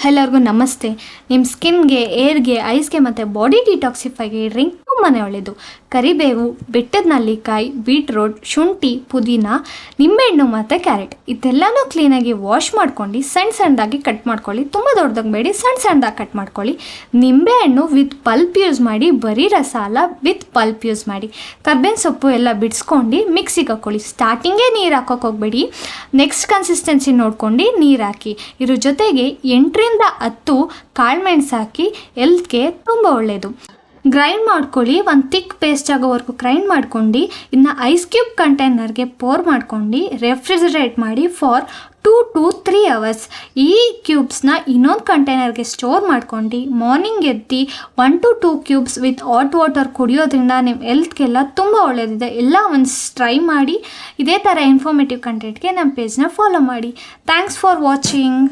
ಎಲ್ಲರಿಗೂ ನಮಸ್ತೆ. ನಿಮ್ಮ ಸ್ಕಿನ್ಗೆ, ಏರ್ಗೆ, ಐಸ್ಗೆ ಮತ್ತು ಬಾಡಿ ಡಿಟಾಕ್ಸಿಫೈಗೆ ಡ್ರಿಂಕ್ ತುಂಬಾ ಒಳ್ಳೆಯದು. ಕರಿಬೇವು, ಬೆಟ್ಟದ ನೆಲ್ಲಿಕಾಯಿ, ಬೀಟ್ರೋಟ್, ಶುಂಠಿ, ಪುದೀನ, ನಿಂಬೆಹಣ್ಣು ಮತ್ತು ಕ್ಯಾರೆಟ್ ಇದೆಲ್ಲನೂ ಕ್ಲೀನಾಗಿ ವಾಶ್ ಮಾಡ್ಕೊಂಡು ಸಣ್ಣದಾಗಿ ಕಟ್ ಮಾಡ್ಕೊಳ್ಳಿ. ತುಂಬ ದೊಡ್ಡದಾಗಿ ಬೇಡಿ, ಸಣ್ಣದಾಗಿ ಕಟ್ ಮಾಡ್ಕೊಳ್ಳಿ. ನಿಂಬೆಹಣ್ಣು ವಿತ್ ಪಲ್ಪ್ ಯೂಸ್ ಮಾಡಿ, ಬರೀ ರಸ ಅಲ್ಲ, ವಿತ್ ಪಲ್ಪ್ ಯೂಸ್ ಮಾಡಿ. ಕರ್ಬೇವಿನ ಸೊಪ್ಪು ಎಲ್ಲ ಬಿಡಿಸ್ಕೊಂಡು ಮಿಕ್ಸಿಗೆ ಹಾಕ್ಕೊಳ್ಳಿ. ಸ್ಟಾರ್ಟಿಂಗೇ ನೀರು ಹಾಕೋಕೆ ಹೋಗಬೇಡಿ, ನೆಕ್ಸ್ಟ್ ಕನ್ಸಿಸ್ಟೆನ್ಸಿ ನೋಡ್ಕೊಂಡು ನೀರು ಹಾಕಿ. ಇದ್ರ ಜೊತೆಗೆ 8-10 ಕಾಳುಮೆಣಸು ಹಾಕಿ ಹೆಲ್ತ್ಗೆ ತುಂಬ ಒಳ್ಳೆಯದು. ಗ್ರೈಂಡ್ ಮಾಡ್ಕೊಳ್ಳಿ, ಒಂದು ಥಿಕ್ ಪೇಸ್ಟ್ ಆಗೋವರೆಗೂ ಗ್ರೈಂಡ್ ಮಾಡ್ಕೊಂಡು ಇನ್ನು ಐಸ್ ಕ್ಯೂಬ್ ಕಂಟೈನರ್ಗೆ ಪೋರ್ ಮಾಡ್ಕೊಂಡು ರೆಫ್ರಿಜರೇಟ್ ಮಾಡಿ ಫಾರ್ 2 to 3 hours. ಈ ಕ್ಯೂಬ್ಸ್ನ ಇನ್ನೊಂದು ಕಂಟೈನರ್ಗೆ ಸ್ಟೋರ್ ಮಾಡ್ಕೊಂಡು ಮಾರ್ನಿಂಗ್ ಎದ್ದು 1 to 2 cubes with hot water ಕುಡಿಯೋದ್ರಿಂದ ನಿಮ್ಮ ಹೆಲ್ತ್ಗೆಲ್ಲ ತುಂಬ ಒಳ್ಳೆಯದಿದೆ. ಎಲ್ಲ ಒಂದು ಟ್ರೈ ಮಾಡಿ. ಇದೇ ಥರ ಇನ್ಫಾರ್ಮೇಟಿವ್ ಕಂಟೆಂಟ್ಗೆ ನಮ್ಮ ಪೇಜ್ನ ಫಾಲೋ ಮಾಡಿ. Thanks for watching.